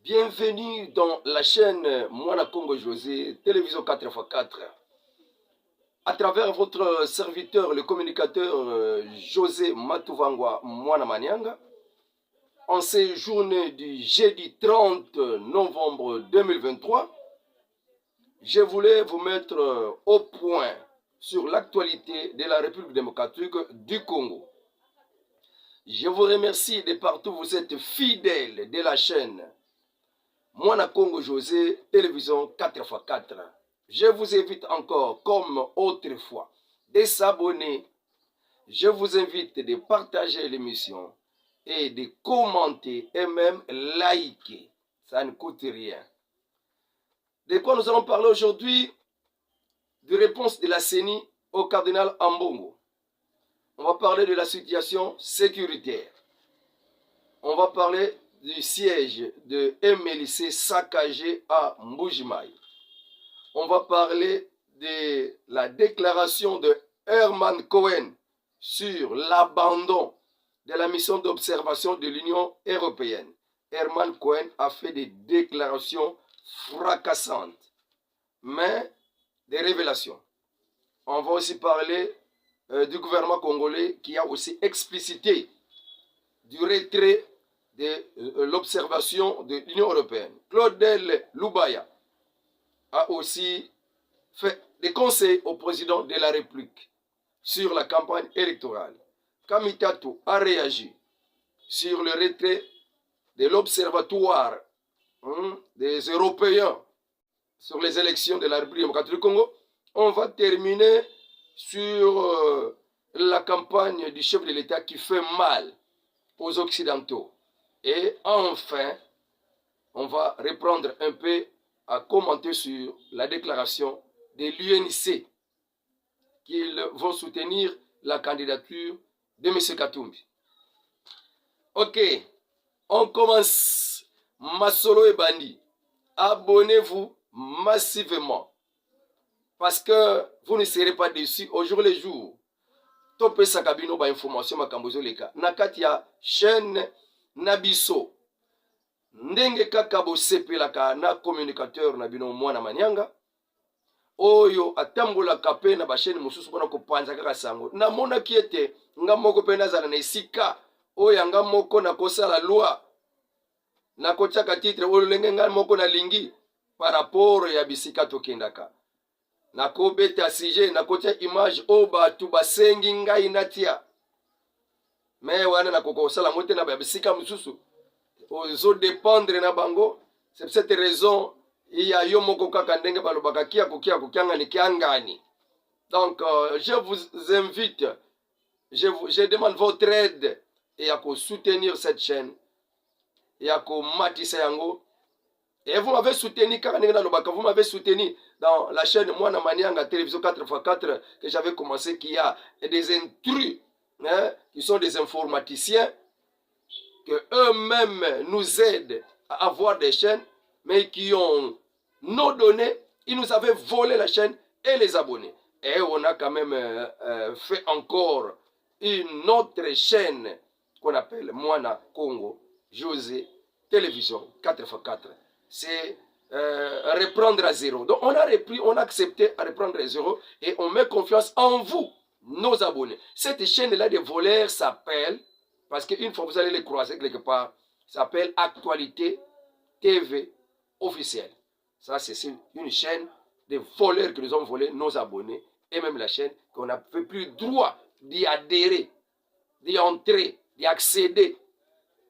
Bienvenue dans la chaîne Mwana Congo José, télévision 4x4. À travers votre serviteur, le communicateur José Matuvangwa Mwana Manianga, en ces journées du jeudi 30 novembre 2023, je voulais vous mettre au point sur l'actualité de la République démocratique du Congo. Je vous remercie de partout vous êtes fidèles de la chaîne Mwana Congo José, télévision 4x4. Je vous invite encore, comme autrefois, de s'abonner. Je vous invite de partager l'émission et de commenter et même liker. Ça ne coûte rien. De quoi nous allons parler aujourd'hui? De réponse de la CENI au cardinal Ambongo. On va parler de la situation sécuritaire. On va parler du siège de MLC saccagé à Mbujimaï. On va parler de la déclaration de Herman Cohen sur l'abandon de la mission d'observation de l'Union européenne. Herman Cohen a fait des déclarations fracassantes, mais des révélations. On va aussi parler du gouvernement congolais qui a aussi explicité du retrait de l'observation de l'Union européenne. Claudel Lubaya a aussi fait des conseils au président de la République sur la campagne électorale. Kamitatu a réagi sur le retrait de l'observatoire des Européens sur les élections de la République démocratique du Congo. On va terminer sur la campagne du chef de l'État qui fait mal aux Occidentaux. Et enfin, on va reprendre un peu à commenter sur la déclaration de l'UNC qu'ils vont soutenir la candidature de M. Katumbi. Ok, on commence. Masolo et Bandi, abonnez-vous massivement parce que vous ne serez pas déçus au jour le jour. Topé Sakabino ba information makambozo leka. Nakati ya chaîne Nabiso. Ndenge kaka bo sepelaka na communicateur na bino Mwana Manianga. Oyo atambola kape na ba chaîne mususu pona ko panza kaka sango. Na mona kiete nga moko pena zana na esika oyo nga moko na kosala loi. Na kotiaka titre oyo lenge nga moko na lingi par rapport ya bisika tokendaka. Na kobeta sujet na kotia image o batu basengi ngai natia. Mais wana na kokosala mote na bisika mususu ozo dépendre na bango. C'est pour cette raison il y a yo moko kaka ndenge balobaka kia kokianga ni kiangani. Donc je vous invite, je demande votre aide et à soutenir cette chaîne et à matisa yango. Et vous m'avez soutenu, vous m'avez soutenu dans la chaîne Mwana Manianga télévision 4x4 que j'avais commencé, qui a des intrus, qui sont des informaticiens, que eux-mêmes nous aident à avoir des chaînes, mais qui ont nos données, ils nous avaient volé la chaîne et les abonnés. Et on a quand même fait encore une autre chaîne qu'on appelle Mwana Congo José télévision 4x4. C'est reprendre à zéro. Donc on a repris, on a accepté à reprendre à zéro et on met confiance en vous, nos abonnés. Cette chaîne-là de voleurs s'appelle, parce qu'une fois vous allez les croiser quelque part, s'appelle Actualité TV officielle. Ça c'est une chaîne de voleurs que nous ont volé nos abonnés et même la chaîne qu'on n'a plus droit d'y adhérer, d'y entrer, d'y accéder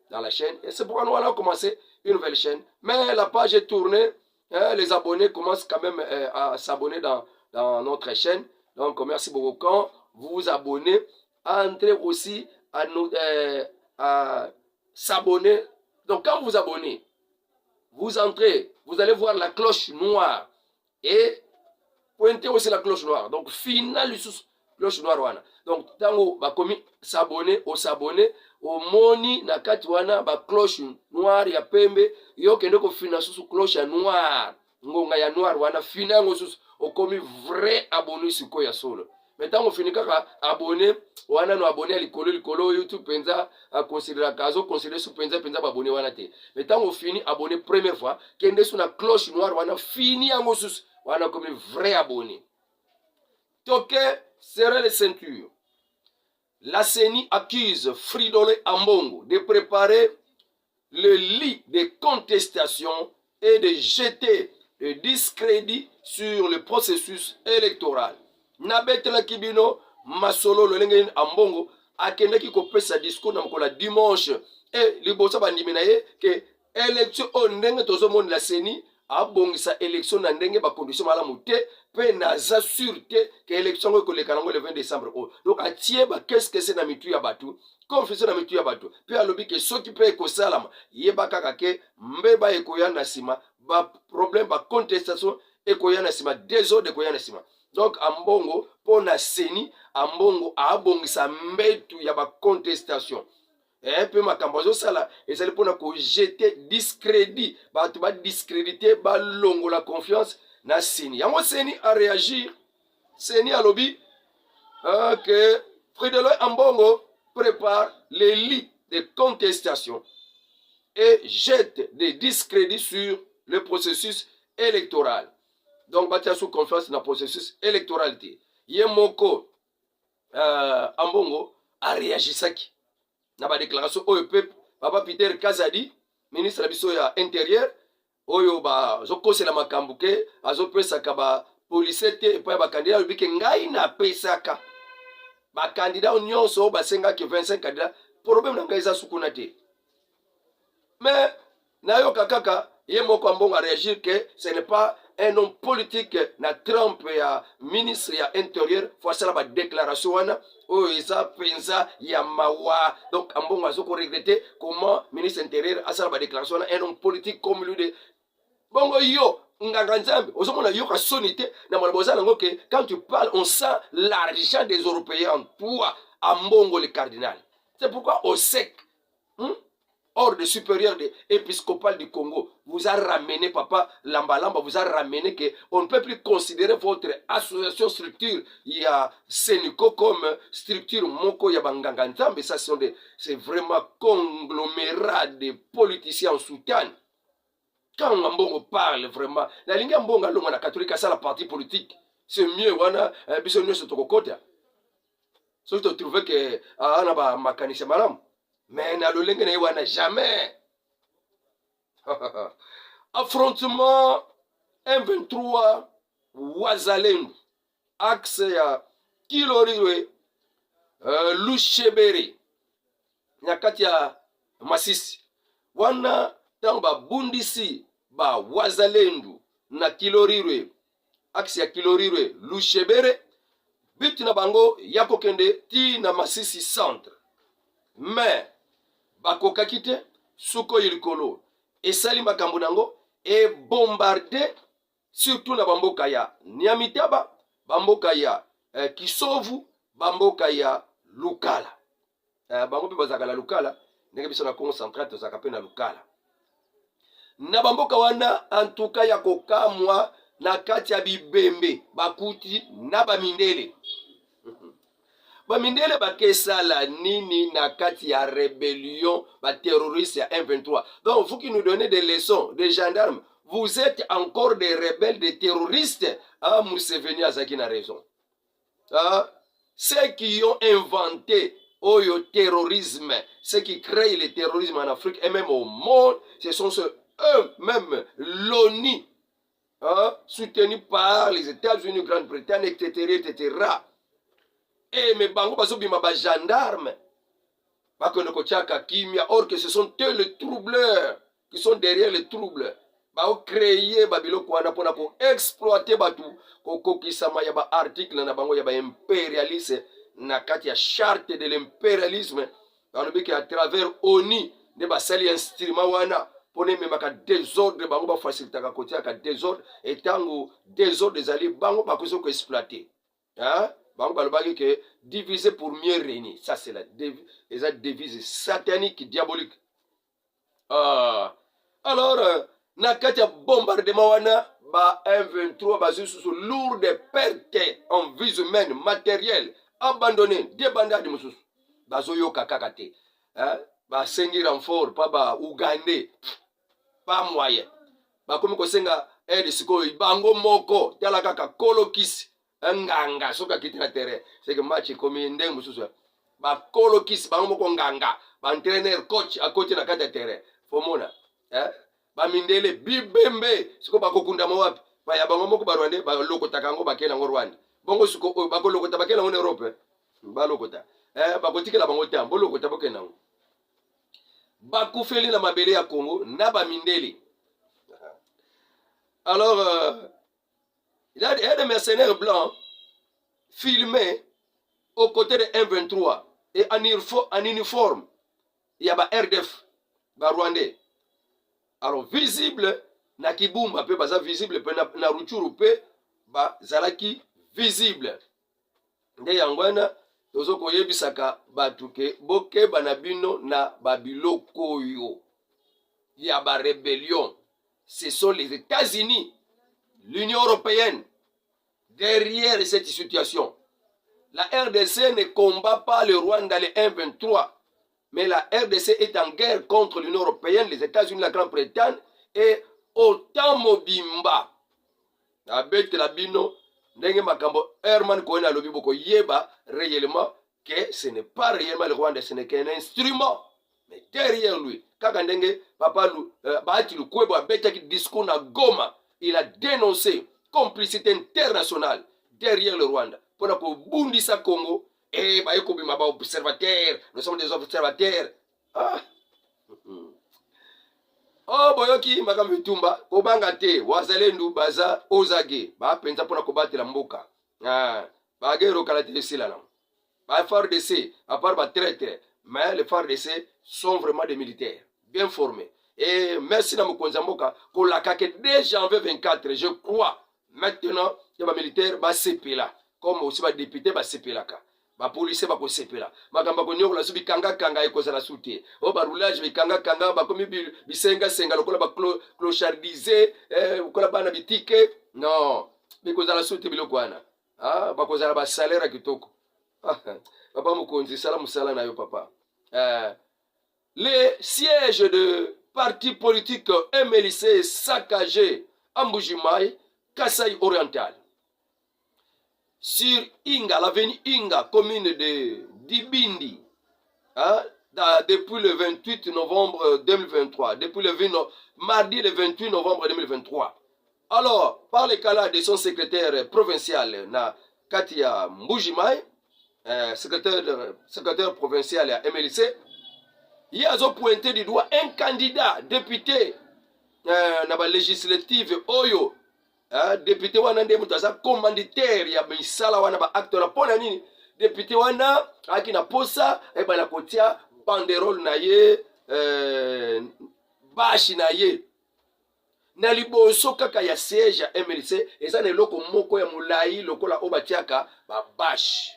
dans la chaîne. Et c'est pourquoi nous allons commencer une nouvelle chaîne. Mais la page est tournée. Les abonnés commencent quand même à s'abonner dans notre chaîne. Donc merci beaucoup. Quand vous vous abonnez, entrez aussi à s'abonner. Donc quand vous vous abonnez, vous entrez, vous allez voir la cloche noire. Et pointez aussi la cloche noire. Donc final cloche noire wana. Donc tango ba komi s'abonner au s'abonner au moni na kati wana ba cloche noire ya pembe yo kende ko fina susu cloche ya noire ngonga ya noire wana fina ngo susu o komi vrai abonné siko ya solo. Maintenant on finit kaka abonné wana no abonné likolo YouTube penza a considérer kazo considérer sous penza abonné wana te. Maintenant on finit abonné première fois kende sous na cloche noire wana fini yango sous wana comme vrai abonné. Toke serrer les ceintures. La CENI accuse Fridolin Ambongo de préparer le lit de contestation et de jeter le discrédit sur le processus électoral. Nabetela kibino masolo lolenge Ambongo akendaki kopesa discours na mkola dimanche et libosa bandimi na ye ke élection ondenge tozomona la CENI abongisa élection na ndenge ba condition malamu te pe naza sûr te ke élection ko koleka nango le 20 décembre o. Donc atie ba qu'est-ce que c'est na mitu ya batu confession na mitu ya batu pe alobi ke soki pe ekosalama yeba kaka ke mbeba ekoya na sima ba problème ba contestation ekoya na sima désordre ekoya na sima. Donc Ambongo pour na CENI Ambongo abongisa mbetu ya ba contestation. Et puis makambo azosala ezali mpona kojete discrédit bato badiscrédité balongola confiance na CENI. Yango CENI a réagir. CENI alobi que Fridolin Ambongo prépare les lits de contestation et jette des discrédits sur le processus électoral. Donc batia sous confiance dans le processus électoral. Yemoko Ambongo a réagi saki. Na ba déclaration oyo pe papa Peter Kazadi ministre la biso ya intérieur oyo ba zokosela makambo ke azopesaka ba police te pa ba candidat obike ngai na pesaka ba candidat nyonso ba senga ke 25 candidat problème na ngai za sukuna te. Mais na yo kaka ye moko Ambongo a réagir que ce n'est pas un homme politique na Trump ya ministre ya intérieur face à la déclaration wana oh isa penza ya mawa. Donc Ambongo azoko regretter comment ministre intérieur a sa déclaration un homme politique comme lui de bongo yo nganga nzambe ozomona yo ka sonité na maloboza nango que quand tu parles on sent l'argent des Européens en toi Ambongo le cardinal. C'est pourquoi au sec ordre supérieur de épiscopal du Congo vous a ramené, papa Lambalamba vous a ramené que on ne peut plus considérer votre association structure, il y a Sénico comme structure Moko Yabanganga Nzambe, ça c'est vraiment conglomérat de politiciens en soutien. Quand Mbongo parle vraiment, la ligne Mbongo longa na catholique ça la partie politique, c'est mieux wana biso nyoso tokokota. So tu trouves que ana ba makanisa malam. Mais na lolenge na wana jamais. Affrontement M23 Wazalendo axe ya Kiloriwe Lushebere nyakati ya Masisi wana tamba bundisi ba Wazalendo na Kiloriwe axe ya Kiloriwe Lushebere bitu na bango yako kende ti na Masisi centre. Mais bakokaki te suko yilikolo esali makambo nango e bombardé surtout na bamboka ya Nyamitaba, bamboka ya Kisovu, bamboka ya Lukala. Bango pe bazaka na Lukala, ndenge biso na Congo central tozaka pe na Lukala. Na bamboka wana en tout cas ya kokamwa na kati ya bibembe bakuti na bamindele. Bamindele bakesala nini na kati ya rébellion ba terroriste ya M23. Donc vous qui nous donnez des leçons des gendarmes, vous êtes encore des rebelles, des terroristes. Ah, Museveni Azaki na raison. Ah, ceux qui ont inventé le terrorisme, ceux qui créent le terrorisme en Afrique et même au monde, ce sont eux-mêmes, l'ONU, hein, soutenu par les États-Unis, Grande-Bretagne, etc., etc. Et mes bango bazobima ba gendarmes, bakono kochaka kimia, or que ce sont eux les troubleurs qui sont derrière les troubles. Ba créer babiloko wana pona ko exploiter batu ko kokisama ya ba article na bango ya ba impérialiste na kati ya charte de l'impérialisme balobi à travers ONU de ba sali instrument wana pone me maka désordre bango ba facilitaka kotia ka désordre et tango désordre des alliés bango ba ko exploiter. Hein? Bango balobaki que diviser pour mieux régner, ça c'est la devise satanique diabolique. Alors na kati ya bombardement wana ba M23 basé sur lourde perte en vies humaines, matériel, abandonné, débandade mususu. Bazo yo kakakate. Hein? Ba sengi renfort, pas ba Ougandais, pas moyen. Ba komi ko senga aide sikoyo bango moko, tala kaka kolokisi, nganga soka kitina terrain. C'est que match komi ndeng mususu. Ba kolokisi bango moko nganga, ba entraîneur coach à côté na kata terrain. Fomona. Hein? Ba mindele bibembe, siko ba kokunda mawapi. Ba ya bango moko ba Rwanda, ba lokota kango ba kena ngo Rwanda. Bongo siko ba ko lokota ba kena ngo Europe. Ba lokota. Ba kotikela bango ta, bo lokota ba kena ngo. Bakufeli na mabele ya Congo na ba mindeli. Alors il y a des mercenaires blancs filmés aux côtés de M23 et en uniforme. Il y a ba RDF, ba Rwandais. Alors visible na Kibumba pe baza visible pe na Ruchuru pe ba zalaki visible. Nde yangwana tozo koyebisaka batu ke boke banabino na babiloko yo. Il y a ba rébellion. Ce sont les États-Unis, l'Union européenne derrière cette situation. La RDC ne combat pas le Rwanda, les M23, mais la RDC est en guerre contre l'Union européenne, les États-Unis, la Grande-Bretagne et autant Mobimba. Abet la bino, ndenge makambo Herman Koena lobi boko yeba réellement que ce n'est pas réellement le Rwanda, ce n'est qu'un instrument. Mais derrière lui, kaka ndenge papa Bahati Lukwebo abeta ki discours na Goma, il a dénoncé complicité internationale derrière le Rwanda. Pour ko bundisa Congo et ba eko bima ba observateurs, nous sommes des observateurs. Ah. Oh boyoki makambo tumba kobanga te wazalendu baza ozage ba penza pona kobatela mboka. Ah, ba gero kala te sila na. Ba FARDC à part ba traître, mais les FARDC sont vraiment des militaires bien formés. Et merci na mokonza mboka ko la kake dès janvier 24, je crois. Maintenant, il y a des militaires ba sepela comme aussi ba député ba sepela ka. Ba policier ba ko sepela. Makamba ko nyoko la subi kanga kanga eko za la souté. O ba roulage bi kanga kanga ba komi bisenga senga lokola ba clochardiser kola bana bitike. Non, biko za la souté biloko wana. Ah, ba ko za ba salaire kitoko. Papa mokonzi sala musala na yo papa. Les sièges de partis politiques MLC saccagés à Mbujimaï, Kasaï oriental. Sur Inga, l'avenue Inga, commune de Dibindi, hein, depuis le 28 novembre 2023, depuis le mardi le 28 novembre 2023. Alors, par le cas de son secrétaire provincial, na Katia Mbujimaï, secrétaire provincial à MLC, il a pointé du doigt un candidat député dans la législative Oyo, député wana nde mutu aza commanditaire ya misala wana ba acte na pona nini député wana aki na posa bana kotia banderole na ye bashi na ye na liboso kaka ya siège ya MLC eza na eloko moko ya mulai lokola o batiaka ba bashi.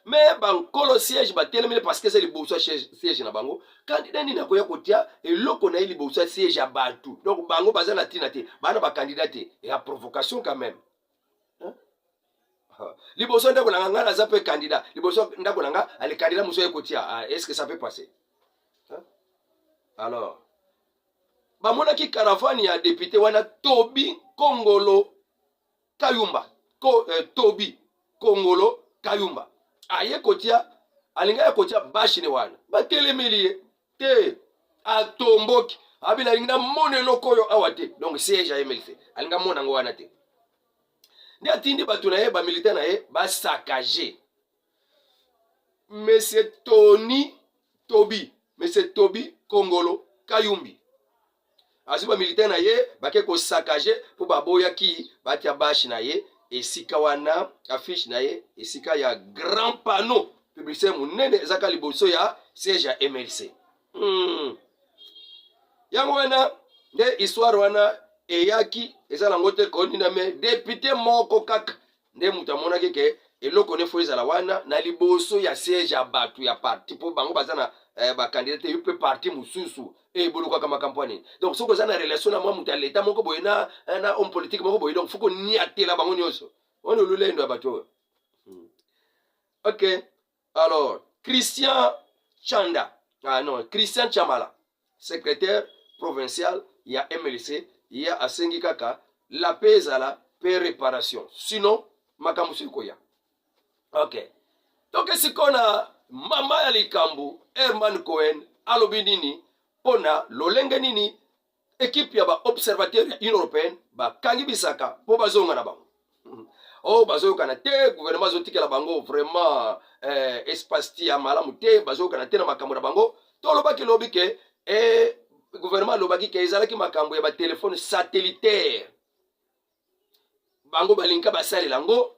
Mais bankolo siège batelemele parce que c'est liboso siège na bango candidat nini akoya kotia eloko na liboso siège ya batu donc bango baza na tina te bana ba candidat te et à provocation quand même hein? Liboso ndako na ngana za pe candidat liboso ndako na nga ale candidat muso ekotia est-ce que ça peut passer hein? Alors bamona ki caravane ya député wana Tobi Kongolo Kayumba Tobi Kongolo Kayumba aye kotia alinga ya kotia bashi ne wana batelemeli te atomboki abina alinga mone lokoyo awate donc siège ya MLC alinga mona ngo wana te ndi atindi batu na ye ba militaire na ye ba saccager monsieur Tobi Kongolo Kayumbi azuba militaire na ye bake ko saccager po baboya ki batia bashi na ye esika wana affiche na ye esika ya grand panneau publicitaire munene ezaka liboso ya siège ya MLC yango wana nde histoire wana eyaki ezala ngo te koni na me député moko kaka nde mutu amonaki ke eloko ne fo ezala wana na liboso ya siège ya batu ya parti po bango baza candidat il peut partir mususu et boluka kama campagne donc soko za na relation na mwa muta l'état moko boye na homme politique moko boye donc faut ni atela bango nyonso on le lendo ya bato. OK, alors Christian Chanda, Christian Chamala, secrétaire provincial ya MLC ya asengi kaka la pezala pe réparation sinon makamusu koya. OK, donc sikona mama ya likambu Herman Cohen alobi nini pona lolenge nini équipe ya ba observateur ya Union européenne ba kangi bisaka po bazonga na bango. Oh bazoyokana te gouvernement azotikela bango vraiment espace ti ya malamu te bazoyokana te na makambo na bango tolobaki lobi ke gouvernement alobaki ke ezalaki makambo ya batelefone satellitaire bango balinka basalela yango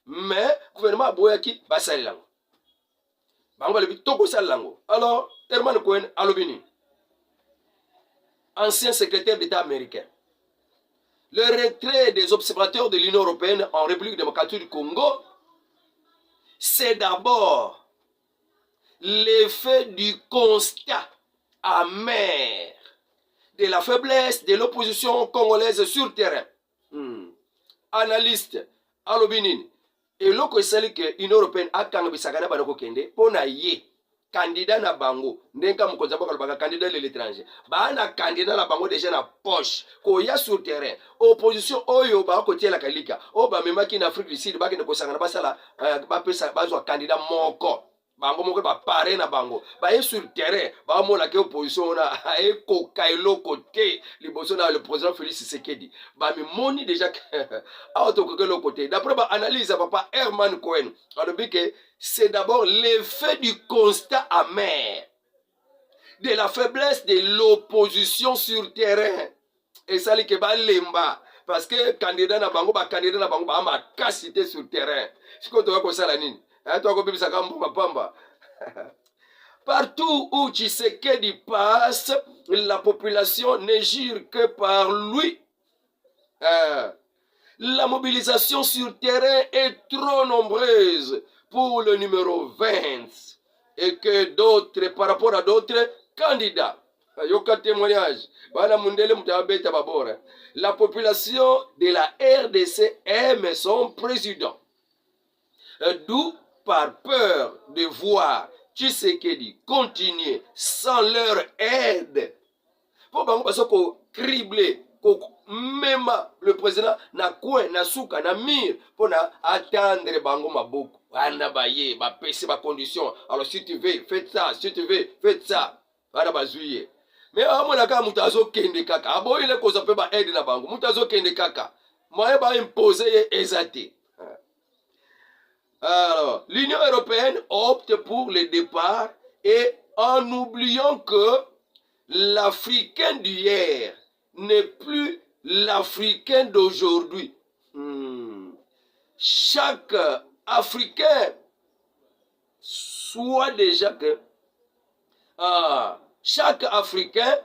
mais gouvernement aboyaki basalela yango bango balobi tokosalela yango. Alors Herman Cohen alobi nini, ancien secrétaire d'État américain: le retrait des observateurs de l'Union européenne en République démocratique du Congo, c'est d'abord l'effet du constat amer de la faiblesse de l'opposition congolaise sur terrain. Analyste alobinini eloko esali ke Union européenne akanga bisaka na banoko kende pona ye candidat na bango ndenga mokonza boka lobaka candidat de l'étranger bana candidat na bango déjà na poche ko ya sur terrain opposition oyo ba kotiela kalika o ba memaki na Afrique du Sud ba kende ko sangana basala ba pesa bazwa candidat moko bango moko ba pare na bango ba ye sur terrain ba mona ke opposition na e ko kailo côté liboso na le président Félix Tshisekedi ba mi moni déjà auto ko le côté d'après ba analyse papa Herman Cohen alobi que c'est d'abord l'effet du constat amer de la faiblesse de l'opposition sur terrain et ça li ke ba lemba parce que candidat na bango ba ma cassité sur terrain siko to ko sala nini. Partout où Tshisekedi passe, la population ne gire que par lui. La mobilisation sur terrain est trop nombreuse pour le numéro 20 et que d'autres, par rapport à d'autres candidats. Yoka témoignage. La population de la RDC aime son président. D'où, par peur de voir Tshisekedi continuer sans leur aide, pour cribler, même le président na coin, na souka, na mire, pour attendre bango maboko. Anda baye, ba pese ba condition. Alors si tu veux, faites ça. Si tu veux, faites ça. Anda bazouye. Mais amonaka mutazo kende kaka. Abo ile ko zape ba aide na bango. Mutazo kende kaka. Moye ba imposer ezate. Alors, l'Union européenne opte pour le départ et en oubliant que l'Africain d'hier n'est plus l'Africain d'aujourd'hui. Chaque Africain soit déjà que chaque Africain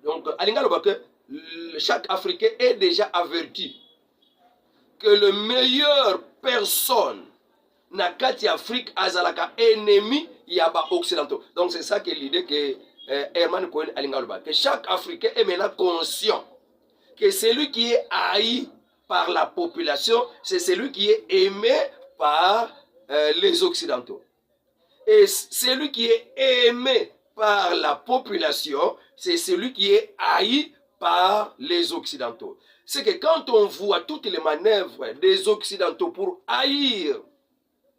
donc chaque Africain est déjà averti que le meilleur personne na kati Afrique azalaka ennemi yaba occidentaux. Donc c'est ça que l'idée que Herman Cohen alinga que chaque Africain est maintenant conscient que celui qui est haï par la population, c'est celui qui est aimé par les occidentaux. Et celui qui est aimé par la population, c'est celui qui est haï par les occidentaux. C'est que quand on voit toutes les manœuvres des occidentaux pour haïr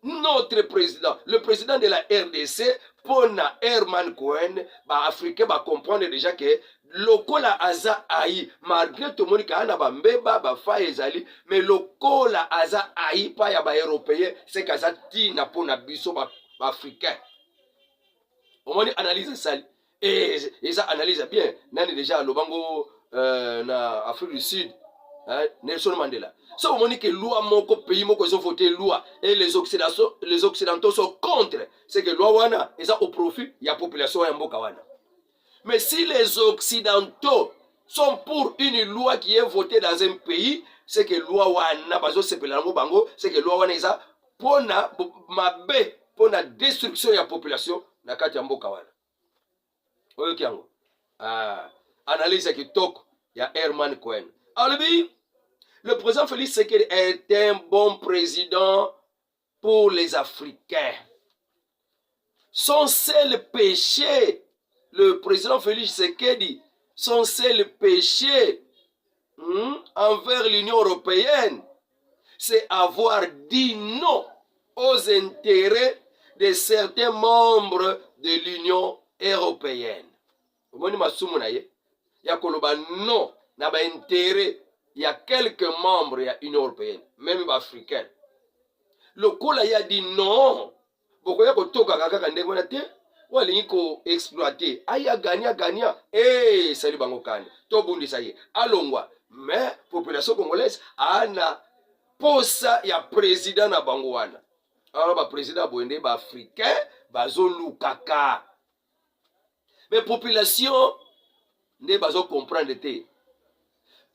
notre président, le président de la RDC, Pona Herman Cohen, bah africain va comprendre déjà que lokola aza haï, malgré tout le monde qui a bambeba, ba fa ezali, mais lokola aza haï pa ya ba européen, c'est qu'aza tina pona biso ba africain. Au moins analyse ça et ça analyse bien. Nani déjà lobango na Afrique du Sud. Nelson Mandela. Ça, on dit que loi moko pays moko ils ont voté loi et les occidentaux sont contre. C'est que loi wana et ça au profit il y a population ya mboka wana. Mais si les occidentaux sont pour une loi qui est votée dans un pays, c'est que loi wana bazo sepela ngo bango, c'est que loi wana isa pona mabe pour la destruction de la population na kati ya mboka wana. Oyo kiango. Analyse ya kitoko ya Herman Cohen. Alors, le président Félix Tshisekedi est un bon président pour les Africains. Son seul péché, le président Félix Tshisekedi, son seul péché envers l'Union européenne, c'est avoir dit non aux intérêts de certains membres de l'Union européenne. Vous voyez, il y a non, il y a intérêt. Il y a quelques membres de l'Union européenne, même africains. Le coup là, il a dit non. Beaucoup de gens exploiter. Aya gagna. Eh, salut Bangokane. Tobundi ça y est. Allons-moi. Mais population congolaise ana posa ya président na Bangouana. Alors ba président boende ba africain bazolu kaka. Mais population ne bazo comprendre te.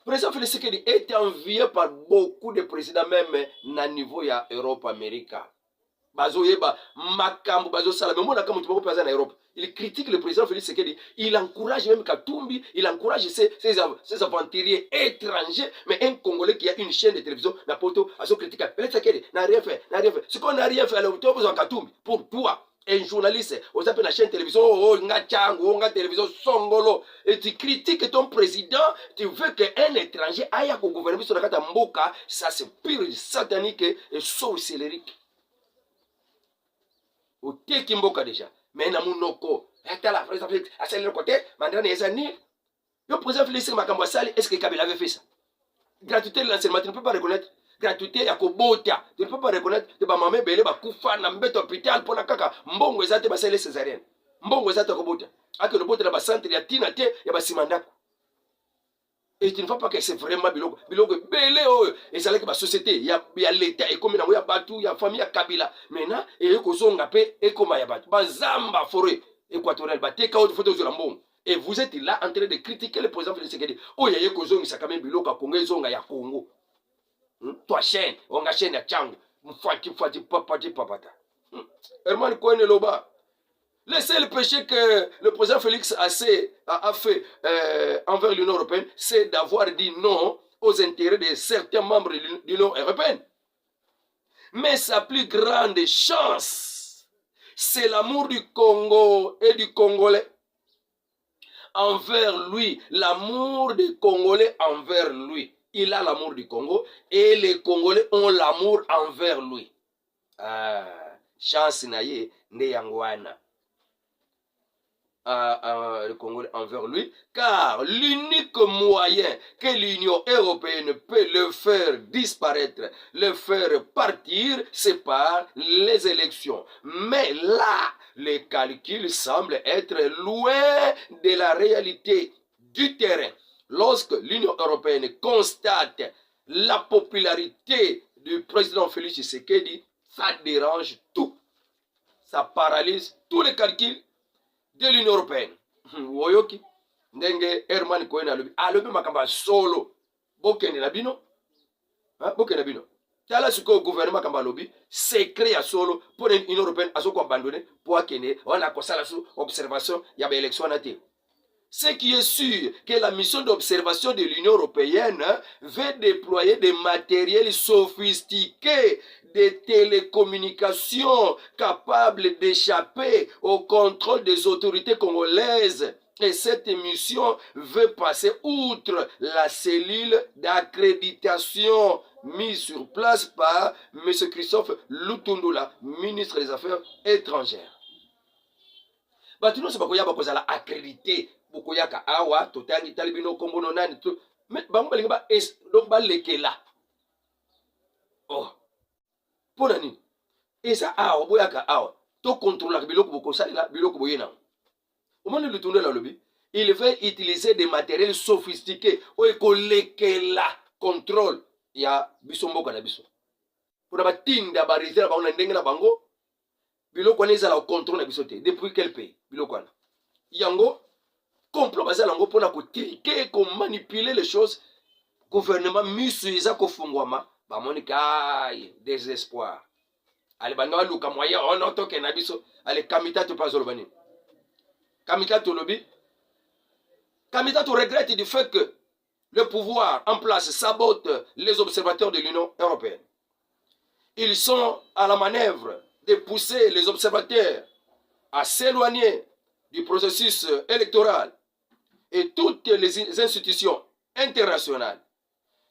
Le président Félix Tshisekedi est envié par beaucoup de présidents, même na niveau ya Europe, Amérique. Bazo yeba makambo bazo sala. Mais moi, quand tu vas passer en Europe, il critique le président Félix Tshisekedi. Il encourage même Katumbi, il encourage ses aventuriers étrangers. Mais un Congolais qui a une chaîne de télévision, n'a pas tout à se critiquer. Félix Tshisekedi n'a rien fait, n'a rien fait. Ce qu'on n'a rien fait, alors tu as besoin de Katumbi. Pour toi, un journaliste, on s'appelle la chaîne de télévision, oh, nga télévision Songolo, et tu critiques ton président, tu veux qu'un étranger aille au gouvernement sur la carte Mboka, ça c'est pire, satanique et sorcellerique. Au teki Mboka déjà, mais na munoko, t'as la président Félix, à celle de côté, mandana les années, le président Félix Makambasali, est-ce que Kabila avait fait ça? Gratuité de l'enseignement, tu ne peux pas reconnaître. Gratuité ya kobota, tu ne peux pas reconnaître que ba mamé belé ba kufa na mbeto hôpital pour la kaka mbongo ezate ba sele césarienne mbongo ezate kobota ake lobota na ba centre ya tina te ya ba simandako. Et tu ne vois pas que c'est vraiment biloko belé oh et ça que ba société ya l'état et comme na ya batu ya famille ya Kabila maintenant et ko zonga pe et comme ya batu ba zamba forêt équatoriale ba te ka autre photo de la mbongo. Et vous êtes là en train de critiquer le président Félix Tshisekedi. Oh ya ko zonga ça quand même biloko Congo zonga ya Congo. Toi chaîne, on a chaîne à Tchang, Mfati papata. Herman Cohen Loba. Le seul péché que le président Félix a fait envers l'Union européenne, c'est d'avoir dit non aux intérêts de certains membres de l'Union européenne. Mais sa plus grande chance, c'est l'amour du Congo et du Congolais envers lui. L'amour des Congolais envers lui. Il a l'amour du Congo et les Congolais ont l'amour envers lui. Chance naye ne yangwana. Le Congolais envers lui, car l'unique moyen que l'Union européenne peut le faire disparaître, le faire partir, c'est par les élections. Mais là, les calculs semblent être loin de la réalité du terrain. Lorsque l'Union européenne constate la popularité du président Félix Tshisekedi, ça dérange tout. Ça paralyse tous les calculs de l'Union européenne. Woyoki, ndenge Herman Cohen alobi makamba solo. Bokende na bino. Bokende na bino. Tala suko gouvernement kamba lobi, secret ya solo pour l'Union européenne azoko abandonner pour akene, on a kosala sous observation ya ba élection na te. Ce qui est sûr, que la mission d'observation de l'Union européenne veut déployer des matériels sophistiqués, des télécommunications capables d'échapper au contrôle des autorités congolaises. Et cette mission veut passer outre la cellule d'accréditation mise sur place par M. Christophe Lutundula, ministre des Affaires étrangères. Batuno se bakoya bakozala accrédité. Bokoyaka awa totangi talibino kombono nani to mais bango balinga ba donc ba lekela oh pona nini esa awa boyaka awa to contrôler biloko bokosalela biloko boyena au moment de tourner la lobby il veut utiliser des matériels sophistiqués o ekolekela contrôle ya biso mboka na biso pona batinda ba réserve ba on ndenge na bango biloko wana ezala contrôle na biso te depuis quel pays biloko wana yango complot basala ngo pona ko triquer ko manipuler les choses gouvernement misu eza ko fungwama ba monika désespoir allez banda luka moyen on auto ke na biso allez kamita to pas zolobani kamita to lobby kamita to regrette du fait que le pouvoir en place sabote les observateurs de l'Union européenne. Ils sont à la manœuvre de pousser les observateurs à s'éloigner du processus électoral et toutes les institutions internationales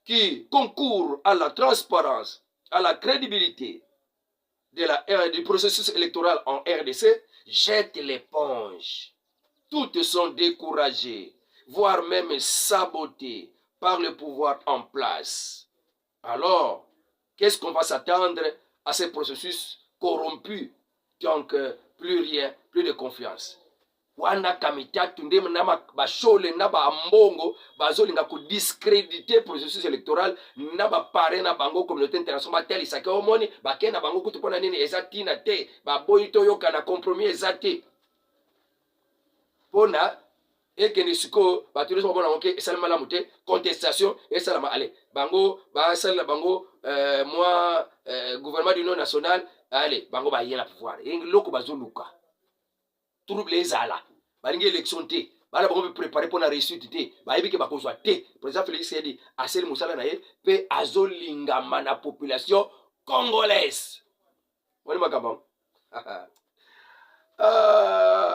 qui concourent à la transparence, à la crédibilité du processus électoral en RDC jettent l'éponge. Toutes sont découragées, voire même sabotées par le pouvoir en place. Alors, qu'est-ce qu'on va s'attendre à ce processus corrompu? Donc, plus rien, plus de confiance. Wana kamitatu ndema na bashole na ba mbongo bazolinga ko discréditer processus électoral na ba pare na bango communauté internationale tel isaka omoni bakena bango kutu pona nini ezati na te ba boyito yoka na compromis ezati pona ekende siko batulizo bona onke esalama la mute contestation esalama ale bango ba sala bango moi gouvernement de l'union nationale ale bango ba yela pouvoir loko bazoluka trouble ezala balingi élection te bala bango préparer pour la réussite te bayebi ke bakozwa te président Félix Tshisekedi aseli musala na ye pe azolingama na population congolaise wani makamba.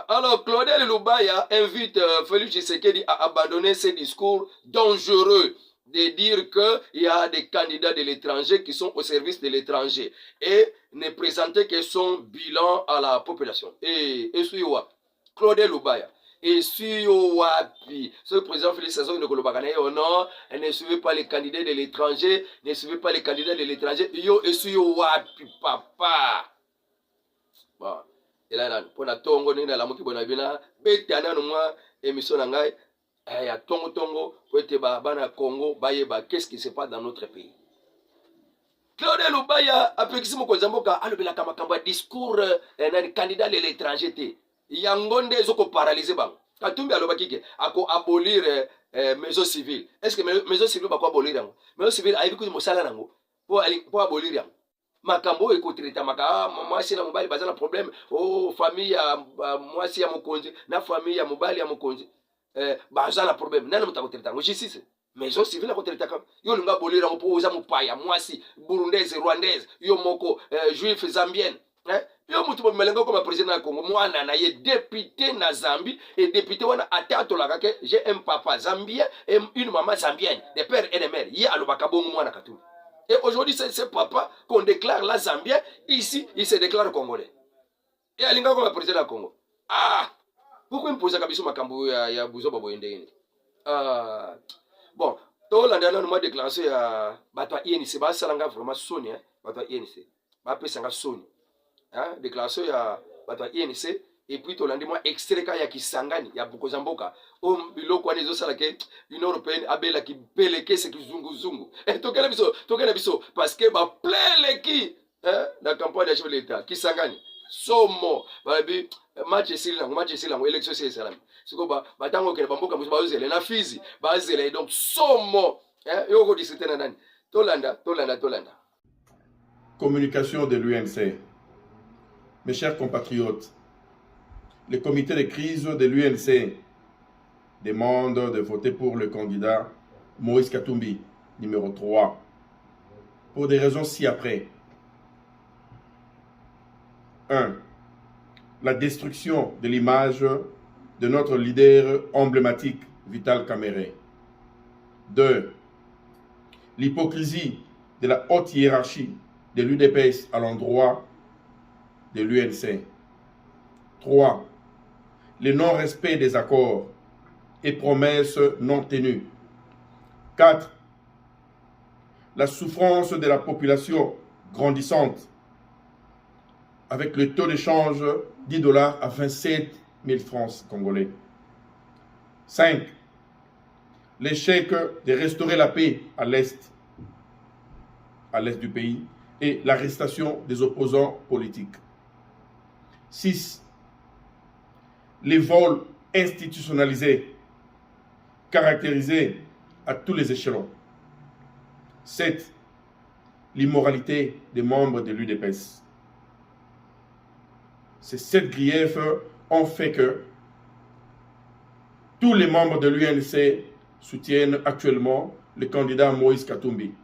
Alors Claudel Lubaya invite Félix Tshisekedi à abandonner ses discours dangereux de dire qu'il y a des candidats de l'étranger qui sont au service de l'étranger et ne présenter que son bilan à la population. Et suiwa Claudel Lubaya. Et suiwa ce président Félix Tshisekedi non, ne suivez pas les candidats de l'étranger, ne suivez pas les candidats de l'étranger. Yo et suiwa papa. Bon. Et là, pour la tongo, ni la moki bonabina, betana no moi émission na ngai, ya tongo tongo, pour être bana Congo, bayeba qu'est-ce qui se passe dans notre pays. Claude Lubaya a pekisi mo kozamboka alobela kama discours na candidat de l'étranger te. Yangonde zoko paralyser bang. Katumbi alobaki ke ako abolir maison civile. Est-ce que maison civile ba ko abolir yango? Maison civile ayibi ko mosala nango pour abolir yango. Makambo ekotrita maka mwasi na mobali bazana problème oh famille ya mwasi ya mokonzi na famille ya mobali ya mokonzi bazana problème nani mutakotrita ngo justice maison civile akotrita kam yo linga bolira ngo po uza mupaya mwasi burundaise rwandaise yo moko juif zambienne yo mutu bo melengo comme président ya Congo mwana na ye député na Zambie et député wana atato la kake j'ai un papa zambien et une maman zambienne des pères et des mères ye alobaka bongo mwana katumbi. Et aujourd'hui, c'est ce papa qu'on déclare la Zambien. Ici, il se déclare congolais. Et Alinga comme président du Congo. Ah! Pourquoi il me pose la question ya Bouzo Baboyende? Bon, tout l'année, nous avons déclaré à Batwa INC. Bah, ça l'a vraiment sonné. Batwa INC. Bah, après, ça l'a sonné. Déclaration à Batwa INC. Et puis, tout l'année, moi, extrait ya Kisangani, ya Bukozamboka. Biloko wana ezosala ke l'Union européenne abela ki beleke ce ki zungu et tokela biso parce que ba pleleki la campagne ya chef de l'État Kisangani somo babi match silango élection c'est salam siko ba tango ke bamboka muso bazele na Fizi bazele donc somo yoko discuter na nani tolanda. Communication de l'UNC. Mes chers compatriotes, le comité de crise de l'UNC demande de voter pour le candidat Moïse Katumbi, numéro 3, pour des raisons ci-après. 1. La destruction de l'image de notre leader emblématique, Vital Kamerhe. 2. L'hypocrisie de la haute hiérarchie de l'UDPS à l'endroit de l'UNC. 3. Le non-respect des accords et promesses non tenues. 4. La souffrance de la population grandissante avec le taux d'échange $10 à 27 000 francs congolais. 5. L'échec de restaurer la paix à l'est du pays et l'arrestation des opposants politiques. 6. Les vols institutionnalisés caractérisés à tous les échelons. 7. L'immoralité des membres de l'UDPS. Ces 7 griefs ont fait que tous les membres de l'UNC soutiennent actuellement le candidat Moïse Katumbi.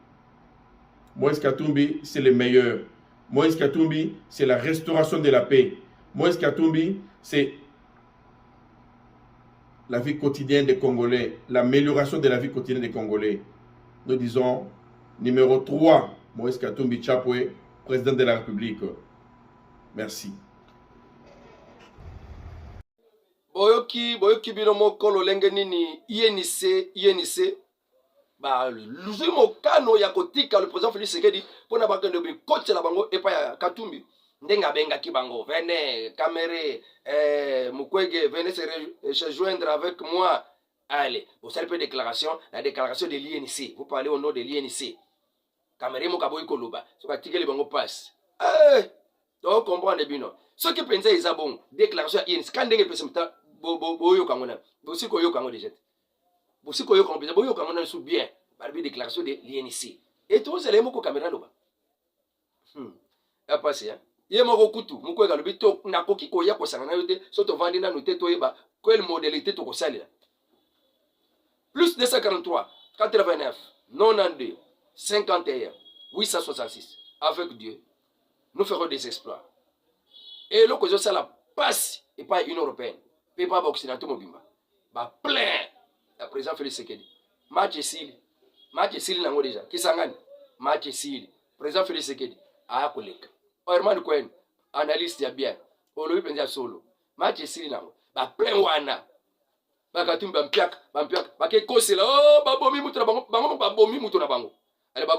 Moïse Katumbi, c'est le meilleur. Moïse Katumbi, c'est la restauration de la paix. Moïse Katumbi, c'est la vie quotidienne des Congolais, l'amélioration de la vie quotidienne des Congolais. Nous disons numéro 3, Moïse Katumbi Chapwe, président de la République. Merci. Boyoki bino moko lolenge nini INC ba luzui mokano ya kotika le président Félix Tshisekedi pona bakende bi coach la bango epa ya Katumbi ndenga benga ki bango venez Caméré Mukwege venez se joindre avec moi. Allez, vous savez peu déclaration, la déclaration de l'INC. Vous parlez au nom de l'INC. Caméré Mokaboy Koluba, so ka tikeli bango passe. Donc comprendre bino. Ce qui pense ils bon déclaration INC quand ndenge pesa mta boyo kangona. Bosi ko yo kango déjà. Bosi ko yo kango déjà boyo kangona sous bien. Par déclaration de l'INC. Et tout c'est les mots ko caméra loba. A passé hein. Ye moko kutu mukwega lobi to nakoki ko ya ko sangana yote so to vandi na note to yeba quelle modalité to ko salela. Plus 243 89 92 51 866 avec Dieu nous ferons des exploits. Et l'occasion ça la passe et pas une européenne. Et pas occidentaux mobimba. Ba plein la président Félix Tshisekedi. Match Sili nango déjà. Kisangani match Sili. Président Félix Tshisekedi a koleka. Herman Cohen analyste ya bien. Olobi penza solo. Match Sili nango. Ba plein wana. Ba Katumbi bampiak. Ba ke kosela oh ba bomi mutu na bango. Bango ba bomi mutu na bango. Allez ba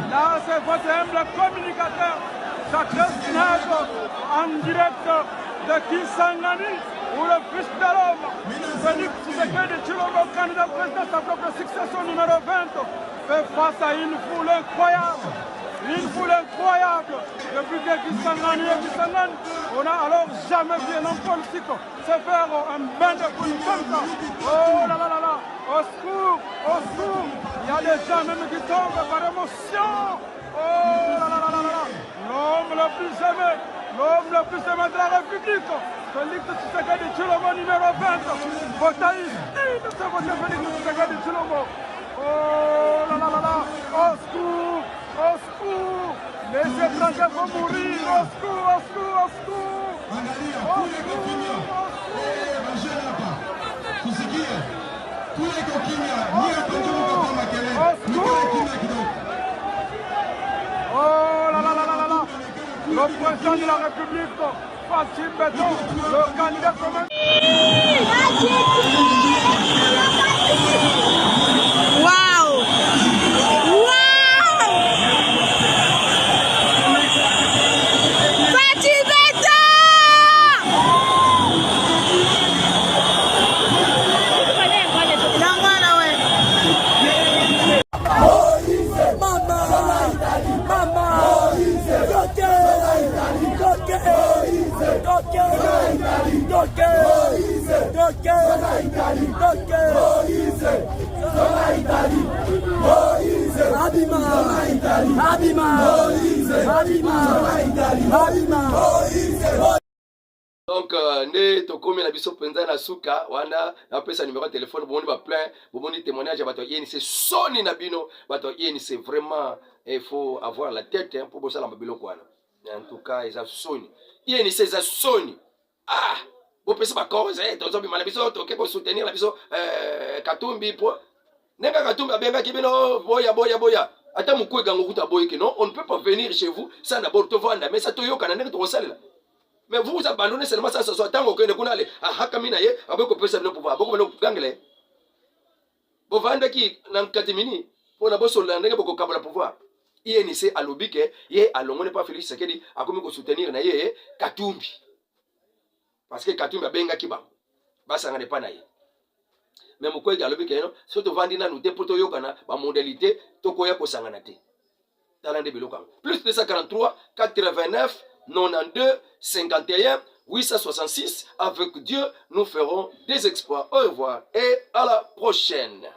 Là, c'est votre humble communicateur, Jacques Nègre, en direct de Kisangani, où le fils de l'homme, Félix Tshisekedi Tshilombo, candidat président de sa propre succession numéro 20, fait face à une foule incroyable. Une foule incroyable. Depuis que Kisangani, on n'a alors jamais vu un homme politique se faire un bain de foule comme ça. Oh là là là là, au secours, au secours. Il y a des gens même qui tombent par émotion. Oh là là là là là. L'homme le plus aimé de la République. Félix Tshisekedi Tshilombo numéro 20. Votaï, c'est votre Félix Tshisekedi Tshilombo. Oh là là là là. Au secours, au secours. Les étrangers vont mourir. Au secours, au secours, au secours. Au secours, au secours. Oh là là là là là. Le président de la République, Fatim Béton, le candidat commun. Wow! Wow! Fatim Béton! Donc, ne tokomi na biso penza na suka wana na pesa numéro de téléphone bomoni ba plein bomoni témoignage bato INC soni na bino bato INC vraiment il faut avoir la tête hein, pour bosala mabiloko wana en tout cas ils a soni INC za soni ah bo pesa ba cause tozo bi malabiso to ke ko soutenir la biso Katumbi po neka Katumbi abenga kibino boya ata mukwega ngokuta boye que non on ne peut pas venir chez vous sans d'abord te vendre mais ça to yoka na ndenge to salela. Mais vous vous abandonnez seulement ça, soit tant que vous n'allez à Hakaminaye, avec le président de pouvoir, beaucoup de ganglais. Vous vendez qui, dans Katimini, pour la bosse hollandaise, beaucoup de pouvoir. INC alobi ke ye alongone pas Félix Tshisekedi akomi ko soutenir na ye Katumbi parce que Katumbi abengaki bango basangane pa na ye mais Mukwege alobi ke no so tovandi nanu te poto yokana ba modalité tokoya kosangana te talande biloko plus 243 89 92 51 866 avec Dieu nous ferons des exploits. Au revoir et à la prochaine.